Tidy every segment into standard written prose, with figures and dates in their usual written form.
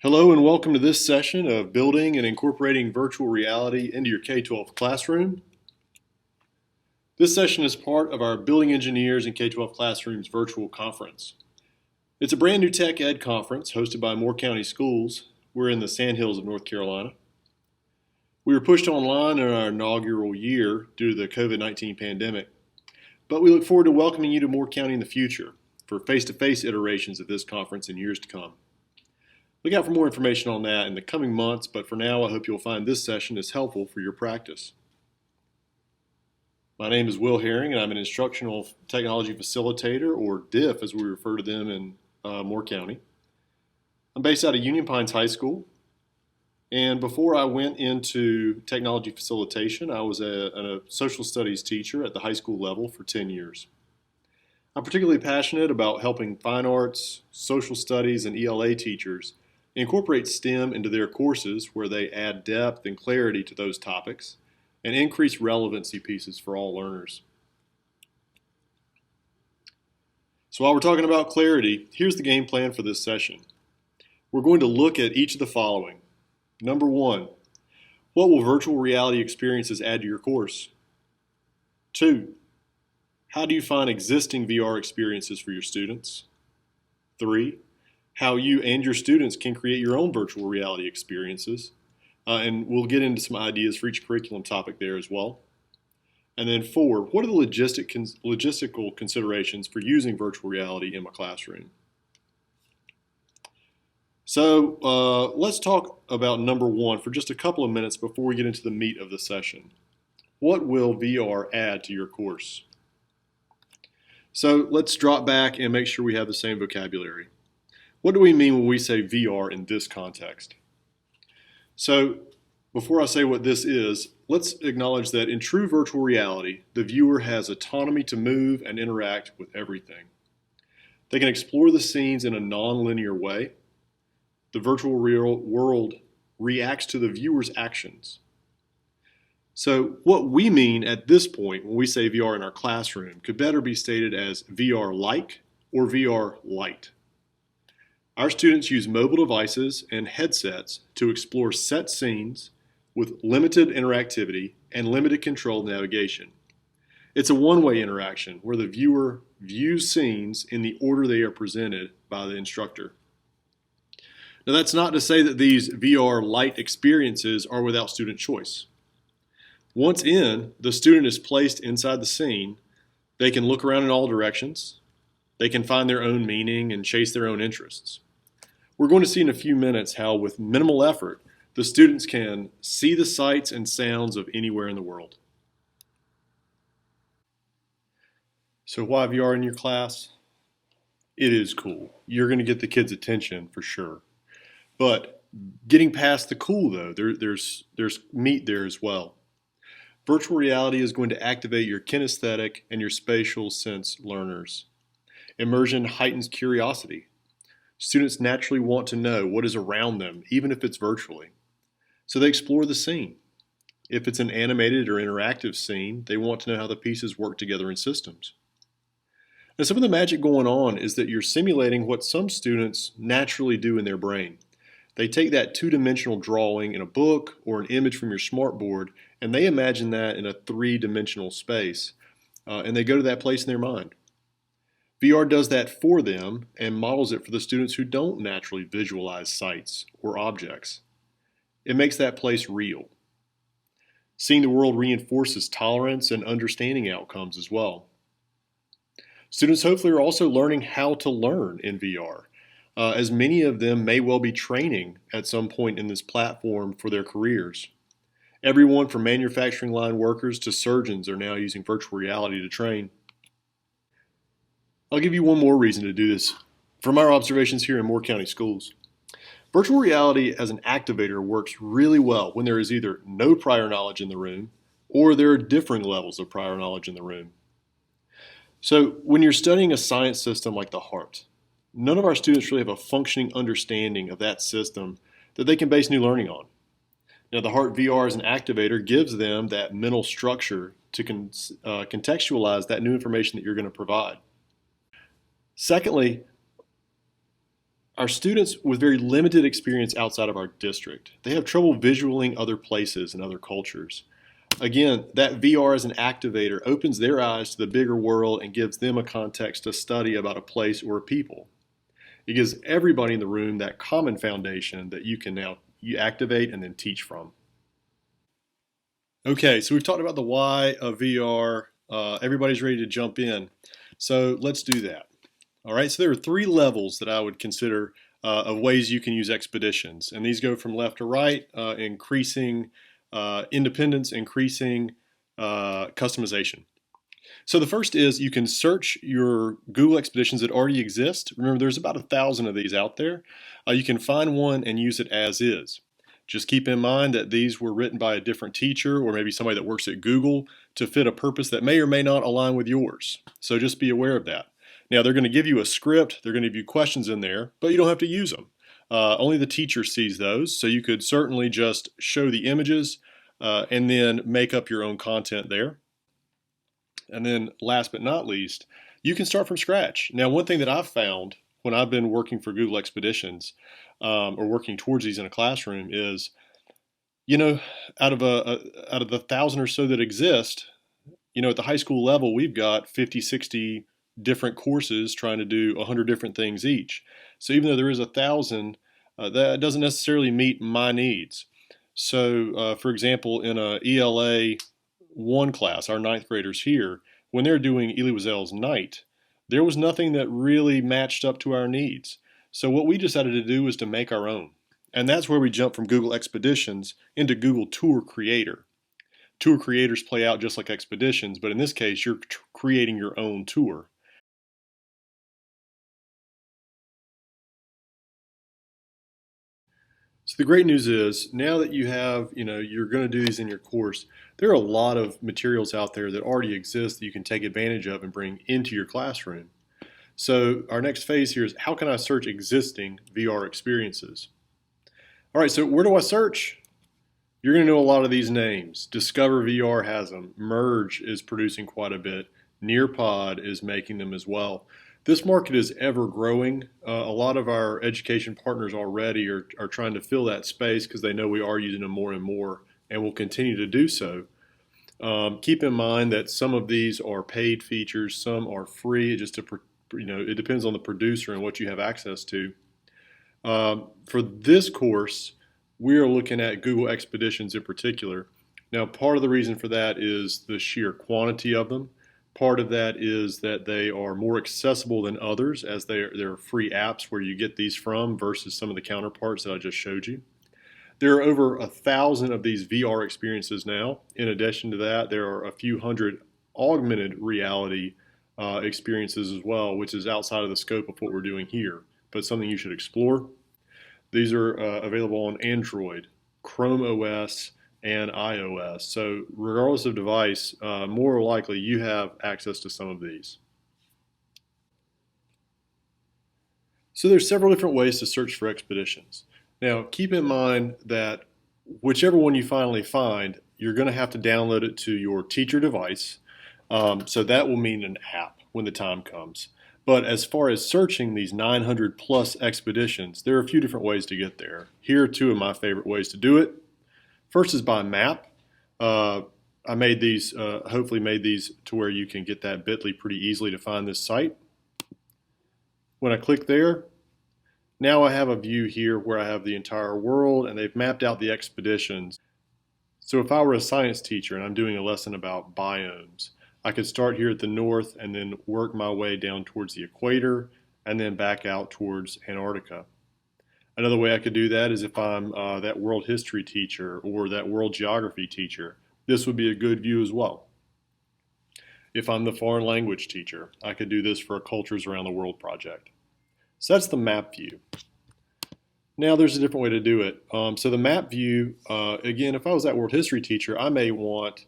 Hello and welcome to this session of Building and Incorporating Virtual Reality into Your K-12 Classroom. This session is part of our Building Engineers in K-12 Classrooms virtual conference. It's a brand new tech ed conference hosted by Moore County Schools. We're in the Sandhills of North Carolina. We were pushed online in our inaugural year due to the COVID-19 pandemic, but we look forward to welcoming you to Moore County in the future for face-to-face iterations of this conference in years to come. Look out for more information on that in the coming months, but for now, I hope you'll find this session as helpful for your practice. My name is Will Herring, and I'm an Instructional Technology Facilitator, or DIF as we refer to them in Moore County. I'm based out of Union Pines High School, and before I went into technology facilitation, I was a social studies teacher at the high school level for 10 years. I'm particularly passionate about helping fine arts, social studies, and ELA teachers incorporate STEM into their courses where they add depth and clarity to those topics and increase relevancy pieces for all learners. So while we're talking about clarity, here's the game plan for this session. We're going to look at each of the following. Number one, what will virtual reality experiences add to your course? 2, how do you find existing VR experiences for your students? 3, how you and your students can create your own virtual reality experiences. And we'll get into some ideas for each curriculum topic there as well. And then 4, what are the logistical considerations for using virtual reality in my classroom? So let's talk about number 1 for just a couple of minutes before we get into the meat of the session. What will VR add to your course? So let's drop back and make sure we have the same vocabulary. What do we mean when we say VR in this context? So before I say what this is, let's acknowledge that in true virtual reality, the viewer has autonomy to move and interact with everything. They can explore the scenes in a non-linear way. The virtual world reacts to the viewer's actions. So what we mean at this point when we say VR in our classroom could better be stated as VR-like or VR-light. Our students use mobile devices and headsets to explore set scenes with limited interactivity and limited controlled navigation. It's a one-way interaction where the viewer views scenes in the order they are presented by the instructor. Now that's not to say that these VR-light experiences are without student choice. Once in, the student is placed inside the scene. They can look around in all directions. They can find their own meaning and chase their own interests. We're going to see in a few minutes how, with minimal effort, the students can see the sights and sounds of anywhere in the world. So why VR in your class? It is cool. You're going to get the kids' attention for sure. But getting past the cool, though, there's meat there as well. Virtual reality is going to activate your kinesthetic and your spatial sense learners. Immersion heightens curiosity. Students naturally want to know what is around them, even if it's virtually. So they explore the scene. If it's an animated or interactive scene, they want to know how the pieces work together in systems. Now, some of the magic going on is that you're simulating what some students naturally do in their brain. They take that two-dimensional drawing in a book or an image from your smartboard, and they imagine that in a three-dimensional space, and they go to that place in their mind. VR does that for them and models it for the students who don't naturally visualize sights or objects. It makes that place real. Seeing the world reinforces tolerance and understanding outcomes as well. Students hopefully are also learning how to learn in VR, as many of them may well be training at some point in this platform for their careers. Everyone from manufacturing line workers to surgeons are now using virtual reality to train. I'll give you one more reason to do this from our observations here in Moore County Schools. Virtual reality as an activator works really well when there is either no prior knowledge in the room or there are differing levels of prior knowledge in the room. So when you're studying a science system like the heart, none of our students really have a functioning understanding of that system that they can base new learning on. Now, the Heart VR as an activator gives them that mental structure to contextualize that new information that you're going to provide. Secondly, our students with very limited experience outside of our district, they have trouble visualing other places and other cultures. Again, that VR as an activator opens their eyes to the bigger world and gives them a context to study about a place or a people. It gives everybody in the room that common foundation that you can now activate and then teach from. Okay, so we've talked about the why of VR. Everybody's ready to jump in. So let's do that. All right, so there are 3 levels that I would consider of ways you can use expeditions. And these go from left to right, increasing independence, increasing customization. So the first is you can search your Google Expeditions that already exist. Remember, there's about 1,000 of these out there. You can find one and use it as is. Just keep in mind that these were written by a different teacher or maybe somebody that works at Google to fit a purpose that may or may not align with yours. So just be aware of that. Now, they're going to give you a script, they're going to give you questions in there, but you don't have to use them. Only the teacher sees those, so you could certainly just show the images and then make up your own content there. And then last but not least, you can start from scratch. Now, one thing that I've found when I've been working for Google Expeditions or working towards these in a classroom is, out of the 1,000 or so that exist, at the high school level, we've got 50, 60 different courses trying to do 100 different things each. So even though there is 1,000, that doesn't necessarily meet my needs. So, for example, in a ELA 1 class, our 9th graders here, when they're doing Elie Wiesel's Night, there was nothing that really matched up to our needs. So what we decided to do was to make our own. And that's where we jump from Google Expeditions into Google Tour Creator. Tour creators play out just like expeditions, but in this case, you're creating your own tour. So the great news is now that you have, you're going to do these in your course, there are a lot of materials out there that already exist that you can take advantage of and bring into your classroom. So our next phase here is how can I search existing VR experiences? All right, so where do I search? You're going to know a lot of these names. Discover VR has them. Merge is producing quite a bit. Nearpod is making them as well. This market is ever growing. A lot of our education partners already are trying to fill that space because they know we are using them more and more and will continue to do so. Keep in mind that some of these are paid features, some are free. It depends on the producer and what you have access to. For this course, we are looking at Google Expeditions in particular. Now, part of the reason for that is the sheer quantity of them. Part of that is that they are more accessible than others as they're free apps where you get these from versus some of the counterparts that I just showed you. There are over 1,000 of these VR experiences now. In addition to that, there are a few hundred augmented reality experiences as well, which is outside of the scope of what we're doing here, but something you should explore. These are available on Android, Chrome OS, and iOS. So regardless of device, more likely you have access to some of these. So there's several different ways to search for expeditions. Now keep in mind that whichever one you finally find, you're going to have to download it to your teacher device. So that will mean an app when the time comes. But as far as searching these 900 plus expeditions, there are a few different ways to get there. Here are 2 of my favorite ways to do it. First is by map. I made these, hopefully made these to where you can get that bit.ly pretty easily to find this site. When I click there, now I have a view here where I have the entire world and they've mapped out the expeditions. So if I were a science teacher and I'm doing a lesson about biomes, I could start here at the north and then work my way down towards the equator and then back out towards Antarctica. Another way I could do that is if I'm that world history teacher or that world geography teacher. This would be a good view as well. If I'm the foreign language teacher, I could do this for a Cultures Around the World project. So that's the map view. Now there's a different way to do it. So the map view, again, if I was that world history teacher, I may want,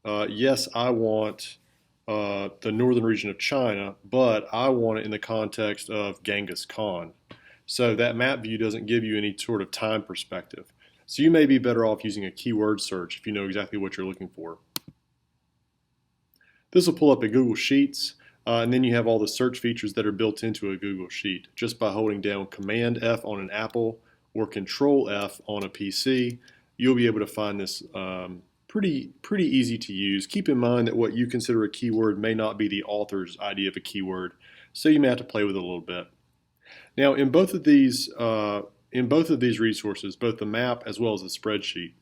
yes, I want the northern region of China, but I want it in the context of Genghis Khan. So that map view doesn't give you any sort of time perspective. So you may be better off using a keyword search if you know exactly what you're looking for. This will pull up a Google Sheets. And then you have all the search features that are built into a Google Sheet. Just by holding down Command F on an Apple or Control F on a PC, you'll be able to find this pretty easy to use. Keep in mind that what you consider a keyword may not be the author's idea of a keyword, so you may have to play with it a little bit. Now, in both of these resources, both the map as well as the spreadsheet,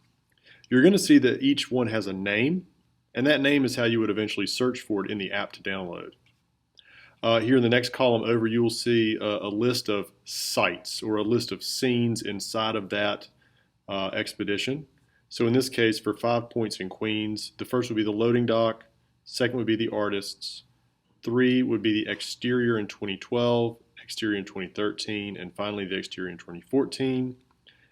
you're going to see that each one has a name, and that name is how you would eventually search for it in the app to download. Here in the next column over, you will see a list of sites or a list of scenes inside of that expedition. So in this case, for 5 Points in Queens, the first would be the loading dock, second would be the artists, 3 would be the exterior in 2012, exterior in 2013, and finally the exterior in 2014.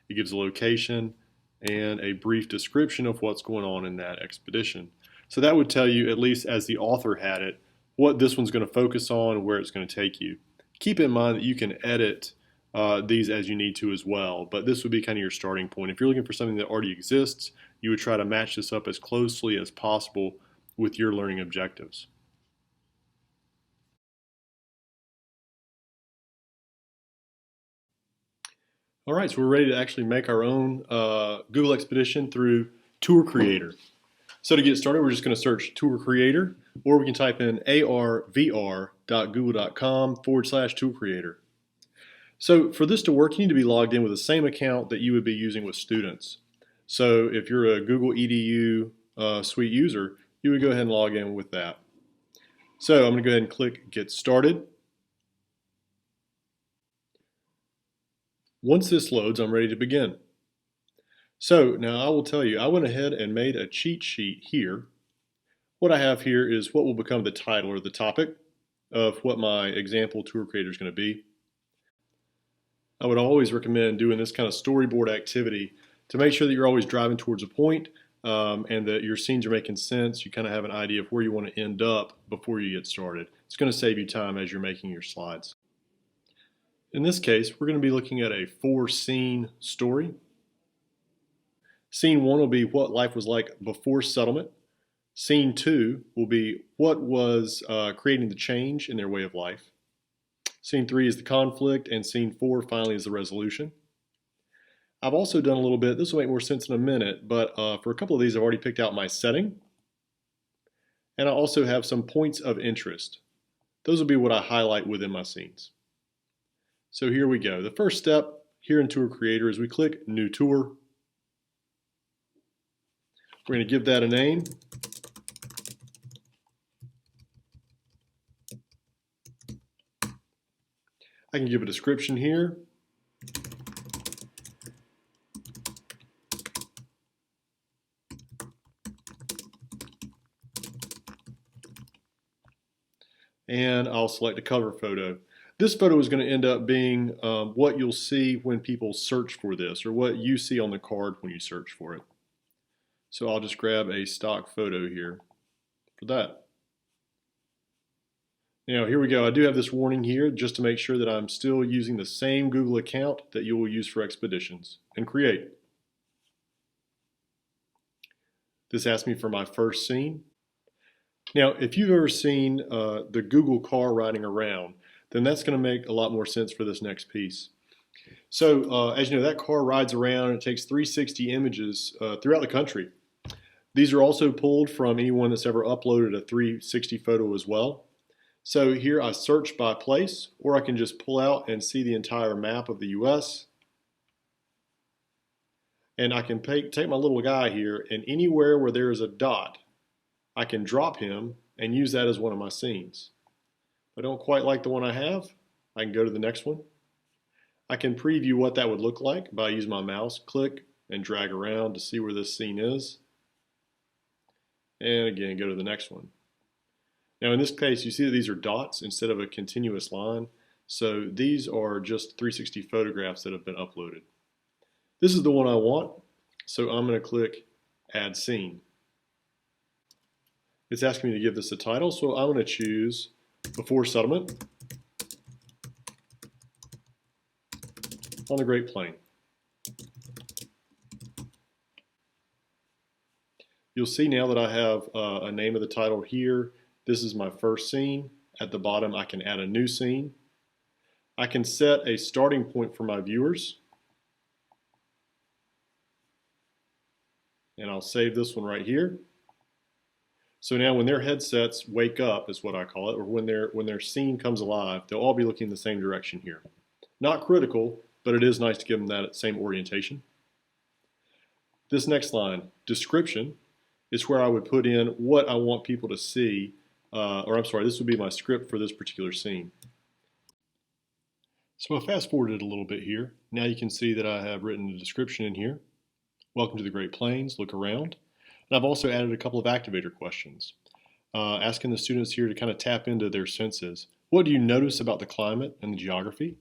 It gives a location and a brief description of what's going on in that expedition. So that would tell you, at least as the author had it, what this one's going to focus on and where it's going to take you. Keep in mind that you can edit these as you need to as well, but this would be kind of your starting point. If you're looking for something that already exists, you would try to match this up as closely as possible with your learning objectives. All right, so we're ready to actually make our own Google Expedition through Tour Creator. So to get started, we're just going to search Tour Creator, or we can type in arvr.google.com/Tour Creator. So for this to work, you need to be logged in with the same account that you would be using with students. So if you're a Google EDU Suite user, you would go ahead and log in with that. So I'm going to go ahead and click Get Started. Once this loads, I'm ready to begin. So now I will tell you, I went ahead and made a cheat sheet here. What I have here is what will become the title or the topic of what my example tour creator is going to be. I would always recommend doing this kind of storyboard activity to make sure that you're always driving towards a point and that your scenes are making sense. You kind of have an idea of where you want to end up before you get started. It's going to save you time as you're making your slides. In this case, we're going to be looking at a 4-scene story. Scene 1 will be what life was like before settlement. Scene 2 will be what was creating the change in their way of life. Scene 3 is the conflict, and Scene 4 finally is the resolution. I've also done a little bit, this will make more sense in a minute, but for a couple of these I've already picked out my setting. And I also have some points of interest. Those will be what I highlight within my scenes. So here we go. The first step here in Tour Creator is we click New Tour. We're going to give that a name. I can give a description here. And I'll select a cover photo. This photo is going to end up being what you'll see when people search for this, or what you see on the card when you search for it. So I'll just grab a stock photo here for that. Now here we go. I do have this warning here just to make sure that I'm still using the same Google account that you will use for expeditions. And create. This asks me for my first scene. Now if you've ever seen the Google car riding around, then that's going to make a lot more sense for this next piece. So as you know, that car rides around and it takes 360 images throughout the country. These are also pulled from anyone that's ever uploaded a 360 photo as well. So here I search by place, or I can just pull out and see the entire map of the US. And I can take my little guy here, and anywhere where there is a dot, I can drop him and use that as one of my scenes. If I don't quite like the one I have, I can go to the next one. I can preview what that would look like by using my mouse, click and drag around to see where this scene is. And again, go to the next one. Now in this case, you see that these are dots instead of a continuous line. So these are just 360 photographs that have been uploaded. This is the one I want, so I'm going to click Add Scene. It's asking me to give this a title, so I'm going to choose Before Settlement on the Great Plain. You'll see now that I have a name of the title here. This is my first scene. at the bottom, I can add a new scene. I can set a starting point for my viewers. And I'll save this one right here. So now when their headsets wake up, is what I call it, or when their scene comes alive, they'll all be looking in the same direction here. Not critical, but it is nice to give them that same orientation. This next line, description, is where I would put in what I want people to see, this would be my script for this particular scene. So I fast forwarded a little bit here. Now you can see that I have written a description in here. Welcome to the Great Plains, look around. And I've also added a couple of activator questions, asking the students here to kind of tap into their senses. What do you notice about the climate and the geography?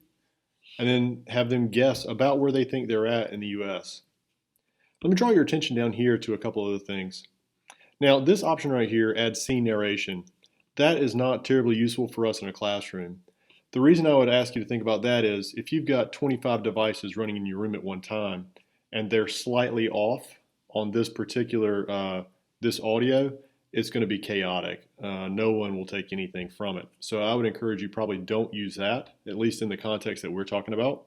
And then have them guess about where they think they're at in the U.S. Let me draw your attention down here to a couple other things. Now, this option right here, add scene narration, that is not terribly useful for us in a classroom. The reason I would ask you to think about that is if you've got 25 devices running in your room at one time and they're slightly off on this particular, this audio, it's going to be chaotic. No one will take anything from it. So I would encourage you probably don't use that, at least in the context that we're talking about.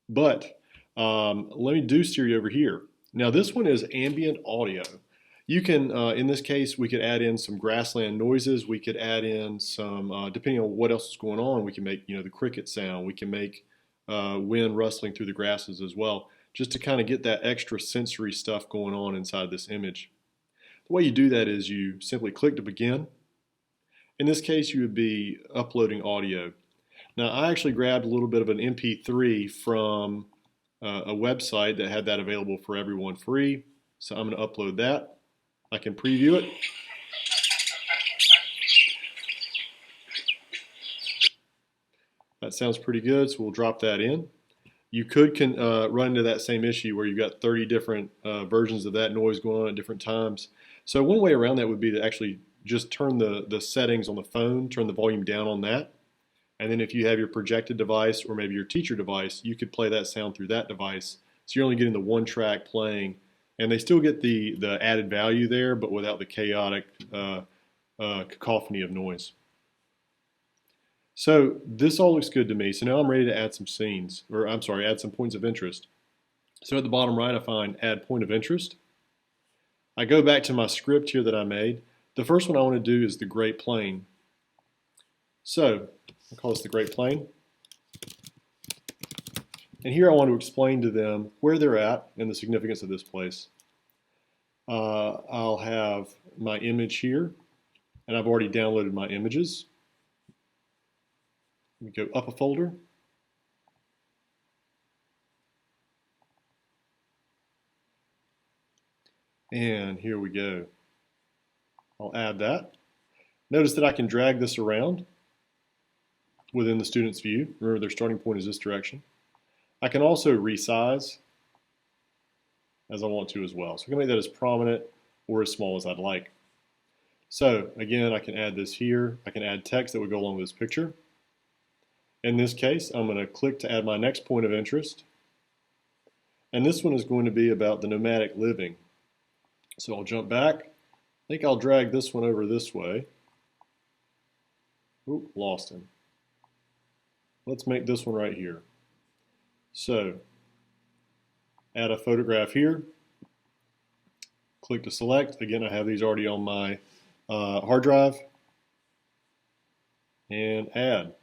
But let me do steer you over here. Now this one is ambient audio. You can, in this case, we could add in some grassland noises. We could add in some, depending on what else is going on, we can make, the cricket sound. We can make wind rustling through the grasses as well, just to kind of get that extra sensory stuff going on inside this image. The way you do that is you simply click to begin. In this case, you would be uploading audio. Now, I actually grabbed a little bit of an MP3 from a website that had that available for everyone free. So I'm going to upload that. I can preview it. That sounds pretty good, so we'll drop that in. You could run into that same issue where you've got 30 different versions of that noise going on at different times. So one way around that would be to actually just turn the settings on the phone, turn the volume down on that. And then if you have your projected device or maybe your teacher device, you could play that sound through that device. So you're only getting the one track playing. And they still get the added value there, but without the chaotic cacophony of noise. So this all looks good to me. So now I'm ready to add some scenes, or I'm sorry, add some points of interest. So at the bottom right, I find add point of interest. I go back to my script here that I made. The first one I want to do is the Great Plain. So I'll call this the Great Plain. And here I want to explain to them where they're at and the significance of this place. I'll have my image here, and I've already downloaded my images. We go up a folder. And here we go. I'll add that. Notice that I can drag this around within the student's view. Remember, their starting point is this direction. I can also resize as I want to as well. So I can make that as prominent or as small as I'd like. So again, I can add this here. I can add text that would go along with this picture. In this case, I'm going to click to add my next point of interest. And this one is going to be about the nomadic living. So I'll jump back. I think I'll drag this one over this way. Oop, lost him. Let's make this one right here. So, add a photograph here. Click to select. Again, I have these already on my hard drive. And add.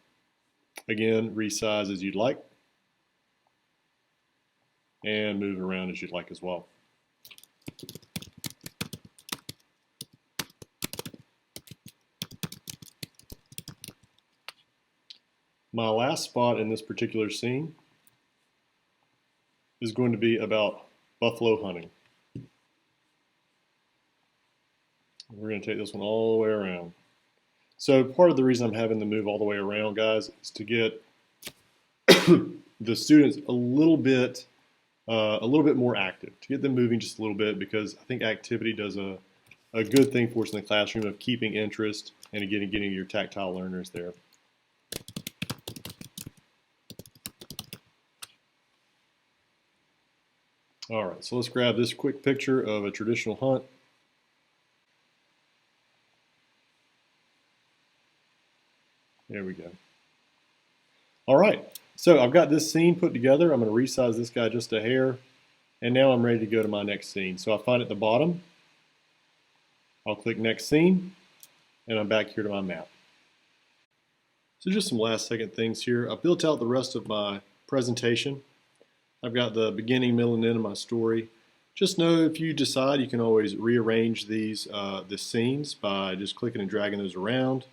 Again, resize as you'd like. And move around as you'd like as well. My last spot in this particular scene is going to be about buffalo hunting. We're going to take this one all the way around. So part of the reason I'm having to move all the way around, guys, is to get the students a little bit more active, to get them moving just a little bit, because I think activity does a good thing for us in the classroom of keeping interest and again getting your tactile learners there. All right, so let's grab this quick picture of a traditional hunt. we go. All right, so I've got this scene put together. I'm going to resize this guy just a hair, and now I'm ready to go to my next scene. So I find at the bottom, I'll click next scene, and I'm back here to my map. So just some last second things here. I've built out the rest of my presentation. I've got the beginning, middle, and end of my story. Just know if you decide, you can always rearrange these the scenes by just clicking and dragging those around.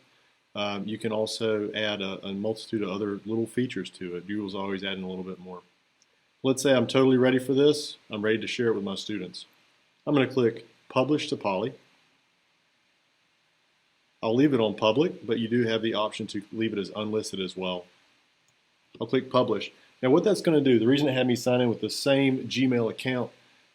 You can also add a multitude of other little features to it. Google's always adding a little bit more. Let's say I'm totally ready for this. I'm ready to share it with my students. I'm going to click Publish to Poly. I'll leave it on public, but you do have the option to leave it as unlisted as well. I'll click Publish. Now what that's going to do, the reason it had me sign in with the same Gmail account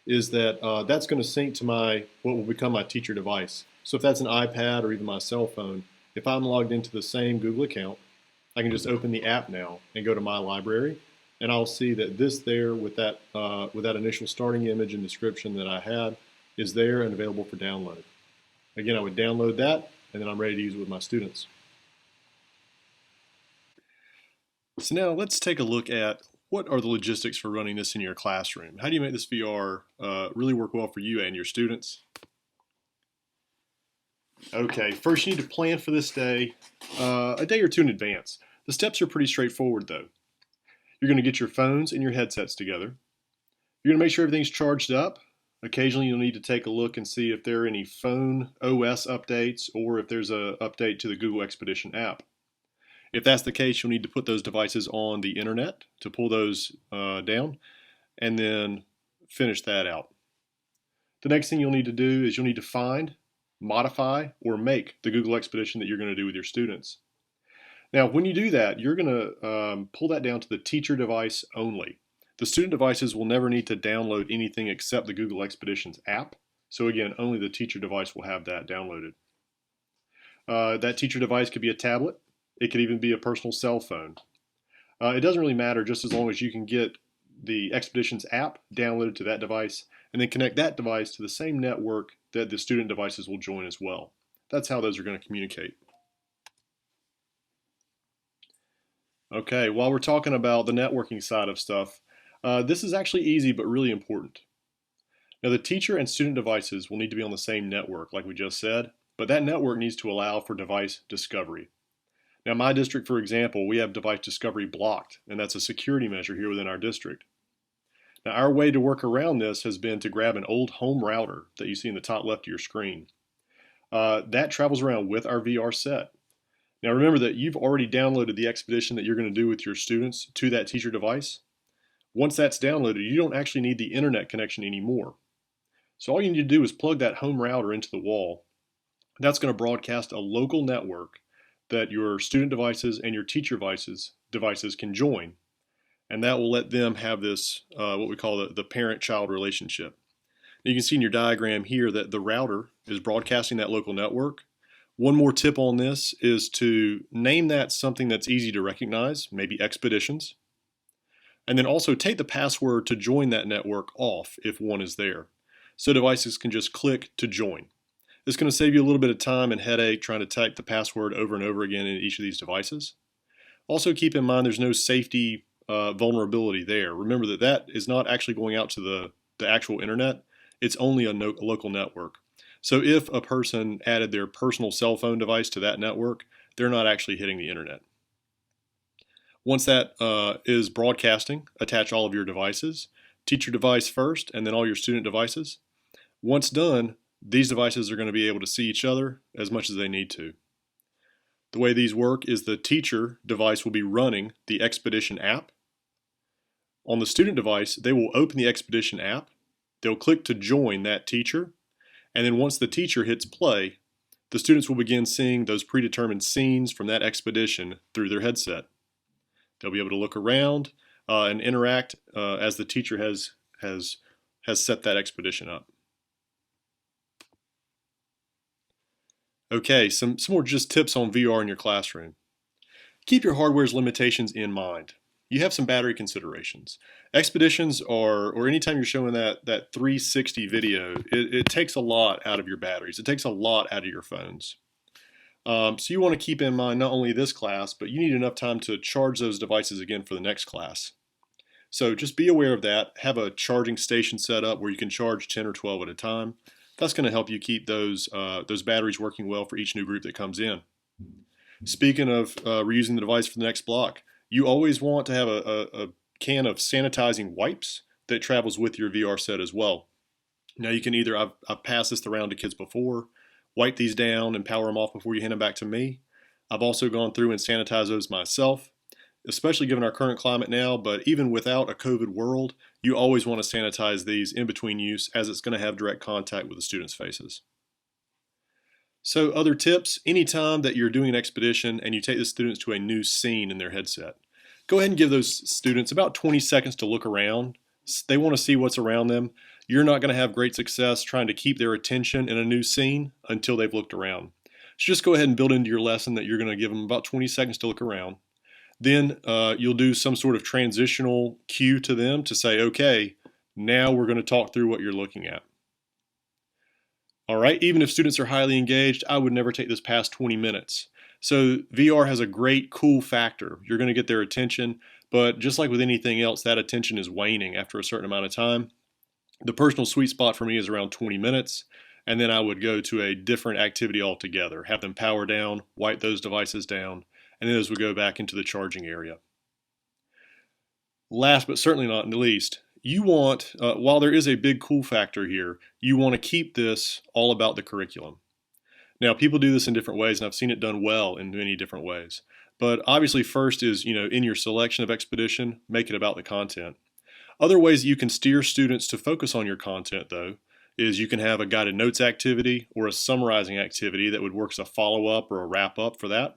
is that that's going to sync to what will become my teacher device. So if that's an iPad or even my cell phone, if I'm logged into the same Google account, I can just open the app now and go to my library, and I'll see that this there with that initial starting image and description that I had is there and available for download. Again, I would download that, and then I'm ready to use it with my students. So now let's take a look at what are the logistics for running this in your classroom. How do you make this VR really work well for you and your students? Okay, first you need to plan for this day a day or two in advance. The steps are pretty straightforward though. You're going to get your phones and your headsets together. You're going to make sure everything's charged up. Occasionally you'll need to take a look and see if there are any phone OS updates or if there's an update to the Google Expedition app. If that's the case, you'll need to put those devices on the internet to pull those down and then finish that out. The next thing you'll need to do is you'll need to find, modify, or make the Google Expedition that you're going to do with your students. Now, when you do that, you're going to pull that down to the teacher device only. The student devices will never need to download anything except the Google Expeditions app. So again, only the teacher device will have that downloaded. That teacher device could be a tablet. It could even be a personal cell phone. It doesn't really matter just as long as you can get the Expeditions app downloaded to that device and then connect that device to the same network that the student devices will join as well. That's how those are going to communicate. Okay, while we're talking about the networking side of stuff, this is actually easy but really important. Now the teacher and student devices will need to be on the same network like we just said, but that network needs to allow for device discovery. Now my district, for example, we have device discovery blocked, and that's a security measure here within our district. Now our way to work around this has been to grab an old home router that you see in the top left of your screen. That travels around with our VR set. Now remember that you've already downloaded the expedition that you're going to do with your students to that teacher device. Once that's downloaded, you don't actually need the internet connection anymore. So all you need to do is plug that home router into the wall. That's going to broadcast a local network that your student devices and your teacher devices can join. And that will let them have this, what we call the parent-child relationship. You can see in your diagram here that the router is broadcasting that local network. One more tip on this is to name that something that's easy to recognize, maybe Expeditions. And then also take the password to join that network off if one is there. So devices can just click to join. It's going to save you a little bit of time and headache trying to type the password over and over again in each of these devices. Also keep in mind there's no safety vulnerability there. Remember that that is not actually going out to the actual internet. It's only a local network. So if a person added their personal cell phone device to that network, they're not actually hitting the internet. Once that is broadcasting, attach all of your devices, teacher device first, and then all your student devices. Once done, these devices are going to be able to see each other as much as they need to. The way these work is the teacher device will be running the Expedition app. On the student device, they will open the Expedition app, they'll click to join that teacher, and then once the teacher hits play, the students will begin seeing those predetermined scenes from that expedition through their headset. They'll be able to look around and interact as the teacher has set that expedition up. Okay, some more just tips on VR in your classroom. Keep your hardware's limitations in mind. You have some battery considerations. Expeditions or anytime you're showing that 360 video, it takes a lot out of your batteries. It takes a lot out of your phones. So you want to keep in mind not only this class, but you need enough time to charge those devices again for the next class. So just be aware of that. Have a charging station set up where you can charge 10 or 12 at a time. That's going to help you keep those batteries working well for each new group that comes in. Speaking of reusing the device for the next block, you always want to have a can of sanitizing wipes that travels with your VR set as well. Now you can either, I've passed this around to kids before, wipe these down and power them off before you hand them back to me. I've also gone through and sanitized those myself, especially given our current climate now, but even without a COVID world, you always want to sanitize these in between use as it's going to have direct contact with the students' faces. So other tips, anytime that you're doing an expedition and you take the students to a new scene in their headset, go ahead and give those students about 20 seconds to look around. They want to see what's around them. You're not going to have great success trying to keep their attention in a new scene until they've looked around. So just go ahead and build into your lesson that you're going to give them about 20 seconds to look around. Then you'll do some sort of transitional cue to them to say, okay, now we're going to talk through what you're looking at. All right, even if students are highly engaged, I would never take this past 20 minutes. So VR has a great cool factor. You're going to get their attention, but just like with anything else, that attention is waning after a certain amount of time. The personal sweet spot for me is around 20 minutes, and then I would go to a different activity altogether, have them power down, wipe those devices down, and then those would go back into the charging area. Last but certainly not least, you want, while there is a big cool factor here, you want to keep this all about the curriculum. Now, people do this in different ways, and I've seen it done well in many different ways. But obviously, first is, in your selection of expedition, make it about the content. Other ways that you can steer students to focus on your content, though, is you can have a guided notes activity or a summarizing activity that would work as a follow-up or a wrap-up for that.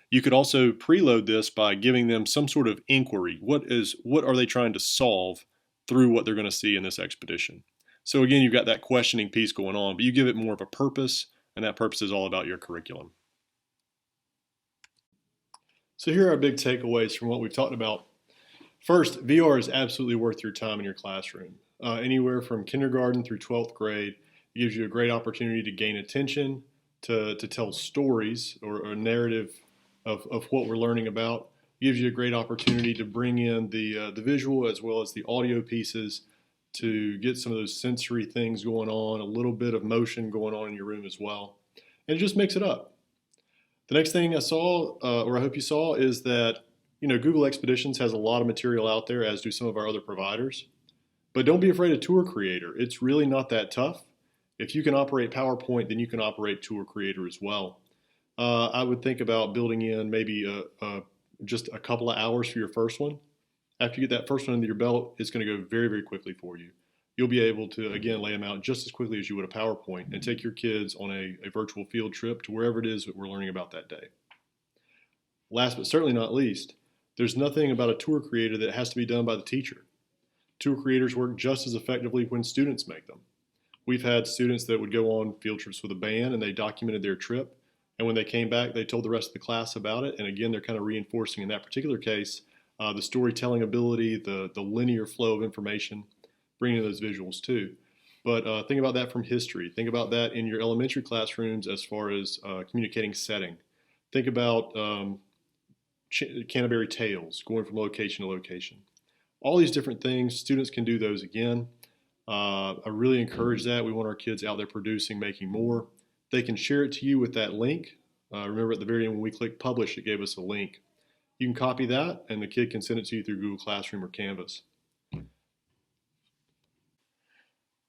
You could also preload this by giving them some sort of inquiry. What are they trying to solve through what they're going to see in this expedition? So again, you've got that questioning piece going on, but you give it more of a purpose, and that purpose is all about your curriculum. So here are our big takeaways from what we've talked about. First, VR is absolutely worth your time in your classroom. Anywhere from kindergarten through 12th grade, it gives you a great opportunity to gain attention, to tell stories or a narrative of what we're learning about. It gives you a great opportunity to bring in the visual as well as the audio pieces to get some of those sensory things going on, a little bit of motion going on in your room as well. And it just makes it up. The next thing I saw, or I hope you saw, is that Google Expeditions has a lot of material out there, as do some of our other providers. But don't be afraid of Tour Creator. It's really not that tough. If you can operate PowerPoint, then you can operate Tour Creator as well. I would think about building in maybe just a couple of hours for your first one. After you get that first one under your belt, it's going to go very, very quickly for you. You'll be able to, again, lay them out just as quickly as you would a PowerPoint and take your kids on a virtual field trip to wherever it is that we're learning about that day. Last but certainly not least, there's nothing about a tour creator that has to be done by the teacher. Tour creators work just as effectively when students make them. We've had students that would go on field trips with a band and they documented their trip. And when they came back, they told the rest of the class about it. And again, they're kind of reinforcing in that particular case the storytelling ability, the linear flow of information, bringing in those visuals too. But think about that from history. Think about that in your elementary classrooms as far as communicating setting. Think about Canterbury Tales, going from location to location. All these different things, students can do those again. I really encourage that. We want our kids out there producing, making more. They can share it to you with that link. Remember at the very end when we clicked publish, it gave us a link. You can copy that and the kid can send it to you through Google Classroom or Canvas.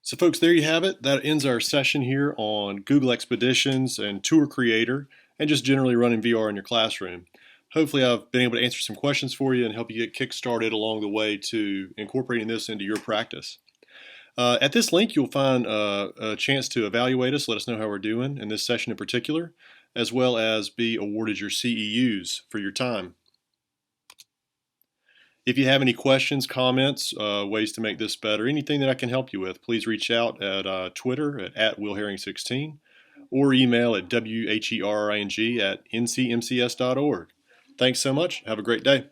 So folks, there you have it. That ends our session here on Google Expeditions and Tour Creator and just generally running VR in your classroom. Hopefully I've been able to answer some questions for you and help you get kick-started along the way to incorporating this into your practice. At this link, you'll find a chance to evaluate us, let us know how we're doing in this session in particular, as well as be awarded your CEUs for your time. If you have any questions, comments, ways to make this better, anything that I can help you with, please reach out at Twitter at WillHerring16 or email at WHERING@ncmcs.org. Thanks so much. Have a great day.